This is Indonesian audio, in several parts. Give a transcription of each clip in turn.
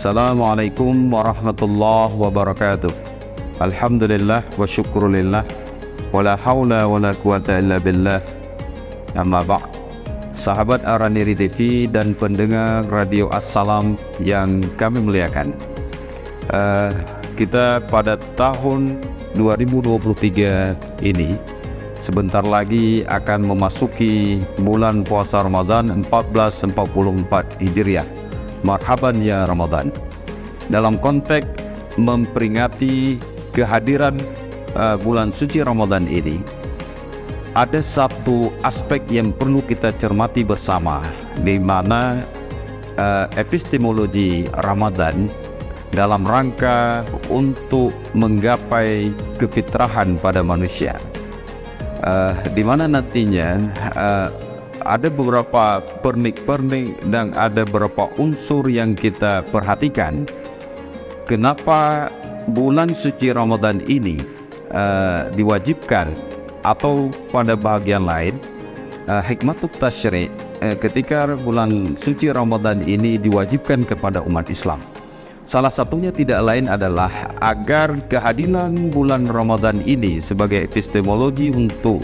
Assalamualaikum warahmatullahi wabarakatuh. Alhamdulillah wa syukrulillah wa la hawla wa la quwata illa billah. Amma ba'd. Sahabat Araniri TV dan pendengar Radio Assalam yang kami muliakan, kita pada tahun 2023 ini sebentar lagi akan memasuki bulan puasa Ramadan 1444 Hijriah. Marhaban ya Ramadan. Dalam konteks memperingati kehadiran bulan suci Ramadan ini, ada satu aspek yang perlu kita cermati bersama, di mana epistemologi Ramadan dalam rangka untuk menggapai kefitrahan pada manusia, di mana nantinya ada beberapa pernik-pernik dan ada beberapa unsur yang kita perhatikan. Kenapa bulan suci Ramadan ini diwajibkan, atau pada bahagian lain hikmatut tasyri' ketika bulan suci Ramadan ini diwajibkan kepada umat Islam. Salah satunya tidak lain adalah agar kehadiran bulan Ramadan ini sebagai epistemologi untuk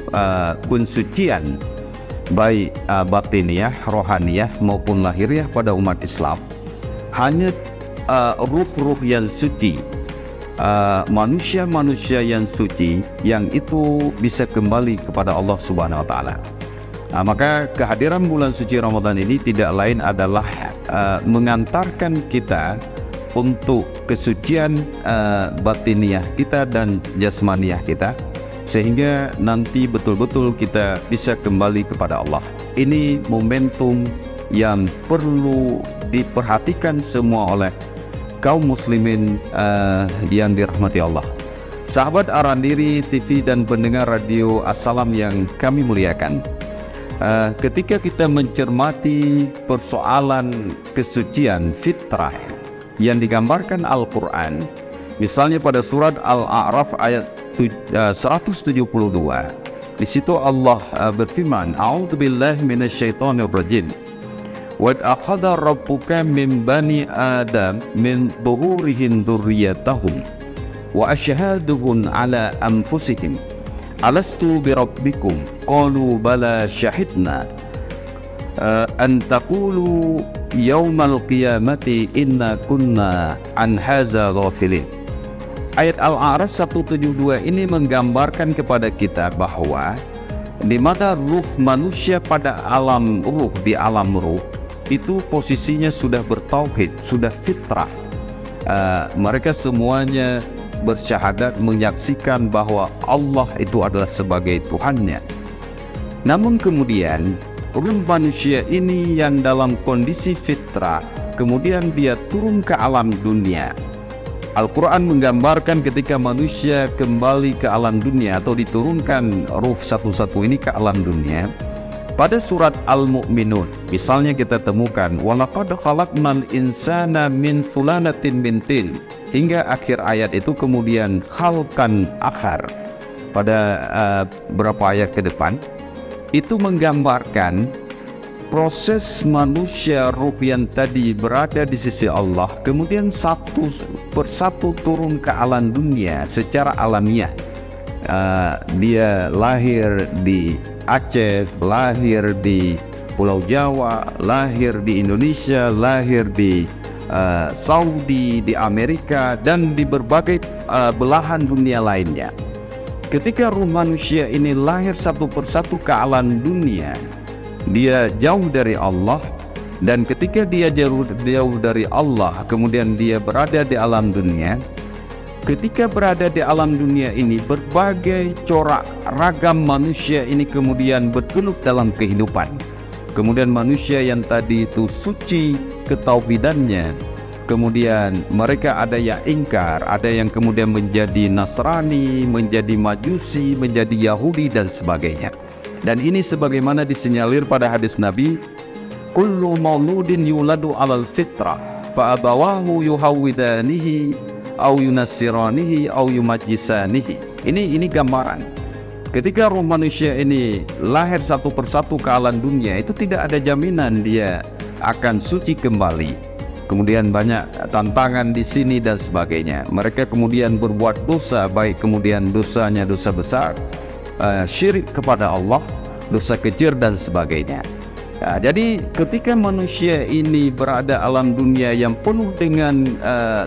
pensucian baik batiniah, rohaniyah maupun lahiriah pada umat Islam, hanya ruh-ruh yang suci, manusia-manusia yang suci, yang itu bisa kembali kepada Allah Subhanahu wa Ta'ala. Maka kehadiran bulan suci Ramadan ini tidak lain adalah mengantarkan kita untuk kesucian batiniah kita dan jasmaniah kita, sehingga nanti betul-betul kita bisa kembali kepada Allah. Ini momentum yang perlu diperhatikan semua oleh kaum muslimin yang dirahmati Allah. Sahabat Araniri TV dan pendengar Radio Assalam yang kami muliakan, ketika kita mencermati persoalan kesucian fitrah yang digambarkan Al-Quran, misalnya pada surat Al-A'raf ayat 172, di situ Allah berfirman, A'udzubillahi minasyaitonir rajim. Wa akhadha rabbuka min bani adam min dhuhurihim dzurriyyatahum wa asyhaduhum ala anfusihim alastu birabbikum qalu bala syahidna an taqulu yaumal qiyamati inna kunna an hadza ghafilin. Ayat Al-A'raf 172 ini menggambarkan kepada kita bahwa di mana ruh manusia pada alam ruh, di alam ruh itu posisinya sudah bertauhid, sudah fitrah. Mereka semuanya bersyahadat, menyaksikan bahwa Allah itu adalah sebagai Tuhannya. Namun kemudian ruh manusia ini yang dalam kondisi fitrah, kemudian dia turun ke alam dunia. Al-Quran menggambarkan ketika manusia kembali ke alam dunia atau diturunkan ruh satu-satu ini ke alam dunia. Pada surat Al-Mu'minun misalnya kita temukan walaqad khalaqnal insana min sulalatin min tin, hingga akhir ayat itu. Kemudian khalqan akhar pada beberapa ayat ke depan itu menggambarkan proses manusia ruh yang tadi berada di sisi Allah, kemudian satu persatu turun ke alam dunia secara alamiah. Dia lahir di Aceh, lahir di Pulau Jawa, lahir di Indonesia, lahir di Saudi, di Amerika, dan di berbagai belahan dunia lainnya. Ketika ruh manusia ini lahir satu persatu ke alam dunia, dia jauh dari Allah, dan ketika dia jauh dari Allah, kemudian dia berada di alam dunia. Ketika berada di alam dunia ini, berbagai corak ragam manusia ini kemudian bergelut dalam kehidupan. Kemudian manusia yang tadi itu suci ketauhidannya, kemudian mereka ada yang ingkar, ada yang kemudian menjadi Nasrani, menjadi Majusi, menjadi Yahudi dan sebagainya. Dan ini sebagaimana disinyalir pada hadis Nabi, kullu mauludin yuladu alal fitrah fa abawahu yuhawwidanihi au yunassiranihi au yumajjisanihi. Ini gambaran. Ketika ruh manusia ini lahir satu persatu ke alam dunia, itu tidak ada jaminan dia akan suci kembali. kemudian banyak tantangan di sini dan sebagainya. Mereka kemudian berbuat dosa, baik kemudian dosanya dosa besar, syirik kepada Allah, dosa kecil dan sebagainya. Jadi ketika manusia ini berada alam dunia yang penuh dengan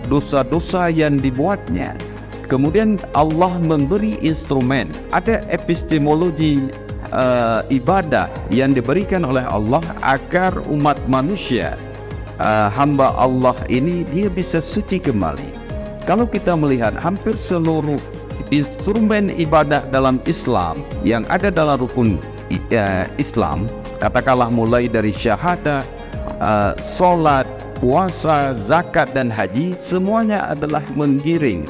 dosa-dosa yang dibuatnya, kemudian Allah memberi instrumen, ada epistemologi ibadah yang diberikan oleh Allah agar umat manusia, hamba Allah ini, dia bisa suci kembali. Kalau kita melihat hampir seluruh instrumen ibadah dalam Islam yang ada dalam rukun Islam, katakanlah mulai dari syahadah, solat, puasa, zakat dan haji, semuanya adalah menggiring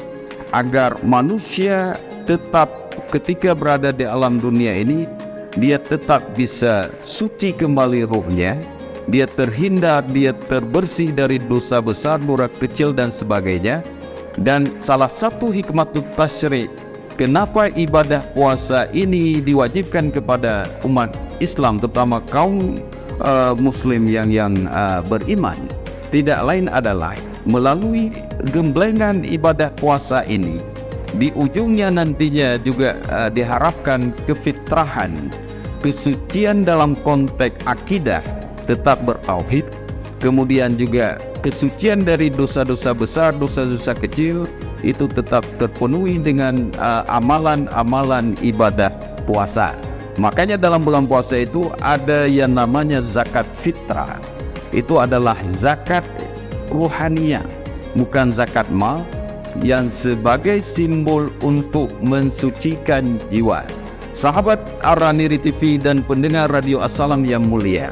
agar manusia tetap ketika berada di alam dunia ini, dia tetap bisa suci kembali ruhnya, dia terhindar, dia terbersih dari dosa besar, dosa kecil dan sebagainya. Dan salah satu hikmat tasyri' kenapa ibadah puasa ini diwajibkan kepada umat Islam, terutama kaum muslim yang beriman, tidak lain adalah melalui gemblengan ibadah puasa ini, di ujungnya nantinya juga diharapkan kefitrahan, kesucian dalam konteks akidah, tetap bertauhid, kemudian juga kesucian dari dosa-dosa besar, dosa-dosa kecil itu tetap terpenuhi dengan amalan-amalan ibadah puasa. Makanya dalam bulan puasa itu ada yang namanya zakat fitrah. Itu adalah zakat ruhaniyah, bukan zakat mal, yang sebagai simbol untuk mensucikan jiwa. Sahabat Ar-Raniri TV dan pendengar Radio Assalam yang mulia,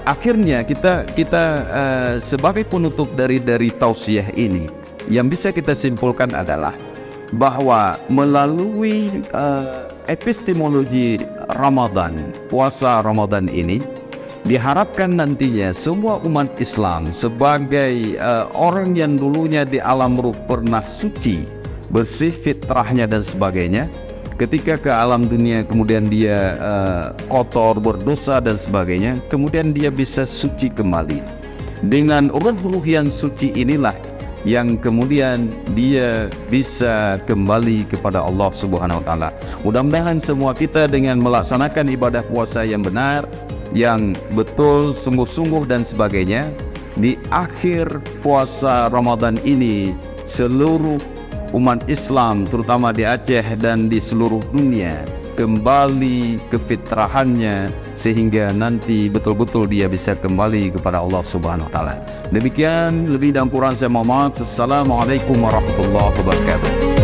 akhirnya kita sebagai penutup dari tausiah ini, yang bisa kita simpulkan adalah bahwa melalui epistemologi Ramadan, puasa Ramadan ini, diharapkan nantinya semua umat Islam sebagai orang yang dulunya di alam ruh pernah suci, bersih fitrahnya dan sebagainya, ketika ke alam dunia kemudian dia kotor, berdosa dan sebagainya, kemudian dia bisa suci kembali. Dengan ruh-ruh yang suci inilah yang kemudian dia bisa kembali kepada Allah Subhanahu wa taala. Mudah-mudahan semua kita dengan melaksanakan ibadah puasa yang benar, yang betul, sungguh-sungguh dan sebagainya, di akhir puasa Ramadan ini seluruh umat Islam terutama di Aceh dan di seluruh dunia kembali ke fitrahannya, sehingga nanti betul-betul dia bisa kembali kepada Allah Subhanahu wa taala. Demikian, lebih dan kurang saya mohon maaf. Assalamualaikum warahmatullahi wabarakatuh.